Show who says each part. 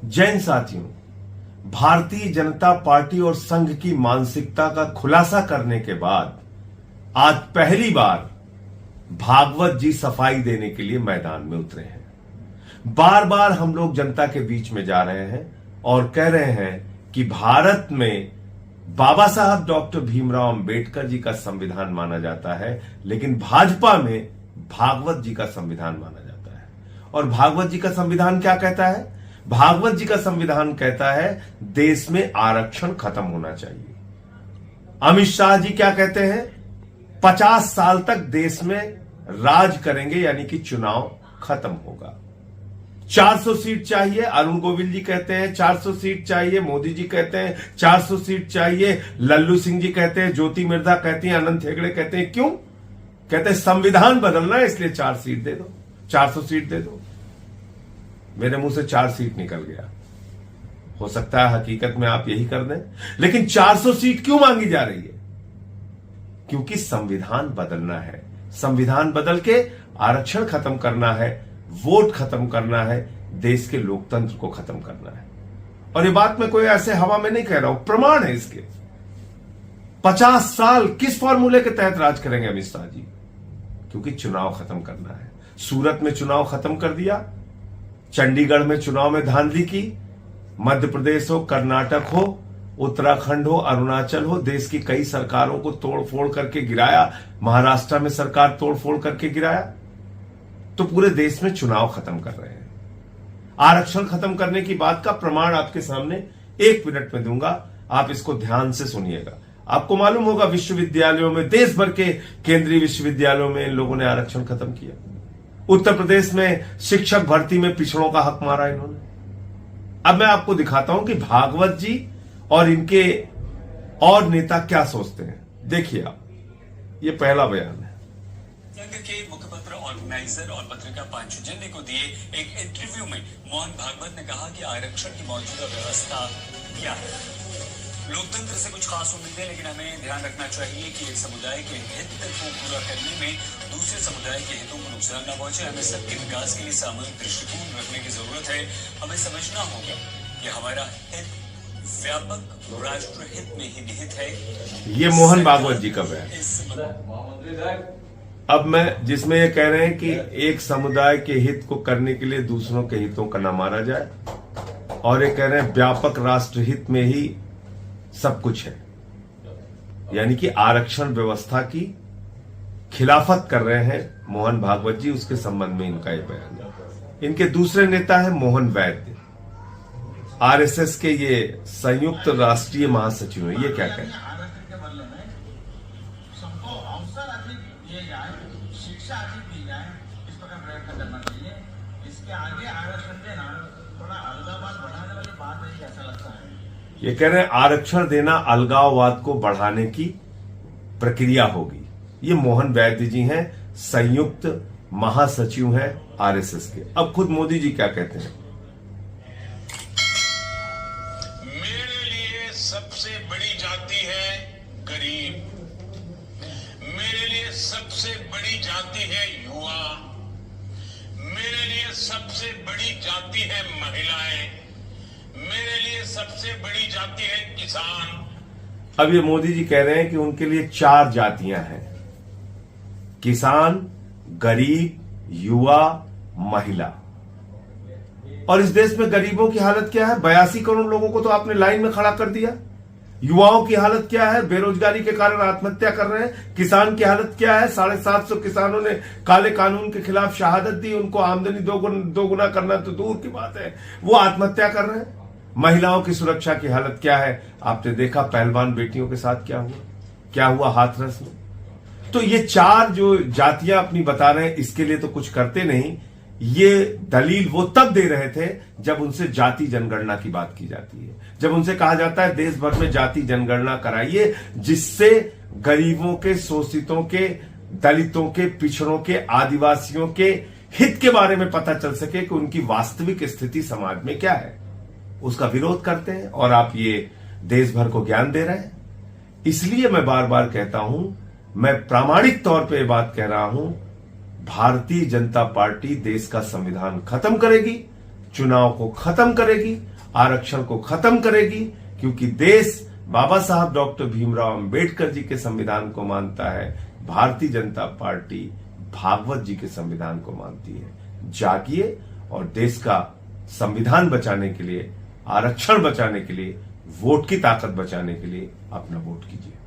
Speaker 1: जैन साथियों, भारतीय जनता पार्टी और संघ की मानसिकता का खुलासा करने के बाद आज पहली बार भागवत जी सफाई देने के लिए मैदान में उतरे हैं। बार बार हम लोग जनता के बीच में जा रहे हैं और कह रहे हैं कि भारत में बाबा साहब डॉक्टर भीमराव अंबेडकर जी का संविधान माना जाता है, लेकिन भाजपा में भागवत जी का संविधान माना जाता है। और भागवत जी का संविधान क्या कहता है? भागवत जी का संविधान कहता है देश में आरक्षण खत्म होना चाहिए। अमित शाह जी क्या कहते हैं? 50 साल तक देश में राज करेंगे, यानी कि चुनाव खत्म होगा। 400 सीट चाहिए, अरुण गोविल जी कहते हैं 400 सीट चाहिए, मोदी जी कहते हैं 400 सीट चाहिए, लल्लू सिंह जी कहते हैं, ज्योति मिर्धा कहती हैं, अनंत हेगड़े कहते हैं। क्यों? कहते हैं संविधान बदलना है, इसलिए 4 सीट दे दो, 400 सीट दे दो। मेरे मुंह से 4 सीट निकल गया। हो सकता है हकीकत में आप यही कर दें, लेकिन 400 सीट क्यों मांगी जा रही है? क्योंकि संविधान बदलना है। संविधान बदल के आरक्षण खत्म करना है, वोट खत्म करना है, देश के लोकतंत्र को खत्म करना है। और ये बात मैं कोई ऐसे हवा में नहीं कह रहा हूं, प्रमाण है इसके। 50 साल किस फॉर्मूले के तहत राज करेंगे अमित शाह जी? क्योंकि चुनाव खत्म करना है। सूरत में चुनाव खत्म कर दिया, चंडीगढ़ में चुनाव में धांधली की, मध्य प्रदेश हो, कर्नाटक हो, उत्तराखंड हो, अरुणाचल हो, देश की कई सरकारों को तोड़ फोड़ करके गिराया। महाराष्ट्र में सरकार तोड़ फोड़ करके गिराया। तो पूरे देश में चुनाव खत्म कर रहे हैं। आरक्षण खत्म करने की बात का प्रमाण आपके सामने 1 मिनट में दूंगा, आप इसको ध्यान से सुनिएगा। आपको मालूम होगा विश्वविद्यालयों में, देश भर के केंद्रीय विश्वविद्यालयों में इन लोगों ने आरक्षण खत्म किया। उत्तर प्रदेश में शिक्षक भर्ती में पिछड़ों का हक मारा इन्होंने। अब मैं आपको दिखाता हूं कि भागवत जी और इनके और नेता क्या सोचते हैं। देखिए आप, ये पहला बयान है।
Speaker 2: संघ के मुखपत्र ऑर्गेनाइजर और पत्रिका पांचजन्य को दिए एक इंटरव्यू में मोहन भागवत ने कहा कि आरक्षण की मौजूदा व्यवस्था क्या है। लोकतंत्र से कुछ खास उम्मीदें, लेकिन हमें ध्यान रखना चाहिए कि एक समुदाय के हित को पूरा करने में दूसरे समुदाय के हितों को नुकसान न पहुंचे। हमें सबके विकास के लिए सामूहिक दृष्टिकोण रखने की जरूरत है। हमें समझना होगा कि हमारा हित व्यापक राष्ट्र हित में ही निहित है।
Speaker 1: ये मोहन भागवत जी का बयान। अब मैं जिसमें ये कह रहे हैं कि एक समुदाय के हित को करने के लिए दूसरों के हितों का न मारा जाए, और ये कह रहे हैं व्यापक राष्ट्र हित में ही सब कुछ है, यानी कि आरक्षण व्यवस्था की खिलाफत कर रहे हैं मोहन भागवत जी। उसके संबंध में इनका ये बयान है। इनके दूसरे नेता है मोहन वैद्य, आरएसएस के ये संयुक्त राष्ट्रीय महासचिव हैं। ये क्या कहते हैं?
Speaker 3: शिक्षा अधिक दी जाए, इस प्रकार प्रयत्न करना चाहिए। इसके आगे आरक्षण देना थोड़ा अलगाववाद बढ़ाने वाली बात है, ऐसा लगता है।
Speaker 1: ये कह रहे हैं आरक्षण देना अलगाववाद को बढ़ाने की प्रक्रिया होगी। ये मोहन वैद्य जी हैं, संयुक्त महासचिव हैं आरएसएस के। अब खुद मोदी जी क्या कहते हैं?
Speaker 4: मेरे लिए सबसे बड़ी जाति है गरीब, मेरे लिए सबसे बड़ी जाति है युवा, मेरे लिए सबसे बड़ी जाति है महिलाएं, मेरे लिए सबसे बड़ी जाति है किसान।
Speaker 1: अब ये मोदी जी कह रहे हैं कि उनके लिए 4 जातियां हैं: किसान, गरीब, युवा, महिला। और इस देश में गरीबों की हालत क्या है? 82 करोड़ लोगों को तो आपने लाइन में खड़ा कर दिया। युवाओं की हालत क्या है? बेरोजगारी के कारण आत्महत्या कर रहे हैं। किसान की हालत क्या है? 750 किसानों ने काले कानून के खिलाफ शहादत दी। उनको आमदनी दोगुना करना तो दूर की बात है, वो आत्महत्या कर रहे हैं। महिलाओं की सुरक्षा की हालत क्या है? आपने देखा पहलवान बेटियों के साथ क्या हुआ हाथरस में। तो ये 4 जो जातियां अपनी बता रहे हैं, इसके लिए तो कुछ करते नहीं। ये दलील वो तब दे रहे थे जब उनसे जाति जनगणना की बात की जाती है, जब उनसे कहा जाता है देश भर में जाति जनगणना कराइए, जिससे गरीबों के, शोषितों के, दलितों के, पिछड़ों के, आदिवासियों के हित के बारे में पता चल सके कि उनकी वास्तविक स्थिति समाज में क्या है। उसका विरोध करते हैं और आप ये देश भर को ज्ञान दे रहे हैं। इसलिए मैं बार बार कहता हूं, मैं प्रामाणिक तौर पे बात कह रहा हूं, भारतीय जनता पार्टी देश का संविधान खत्म करेगी, चुनाव को खत्म करेगी आरक्षण को खत्म करेगी, क्योंकि देश बाबा साहब डॉक्टर भीमराव अंबेडकर जी के संविधान को मानता है, भारतीय जनता पार्टी भागवत जी के संविधान को मानती है। जागिए और देश का संविधान बचाने के लिए, आरक्षण बचाने के लिए, वोट की ताकत बचाने के लिए अपना वोट कीजिए।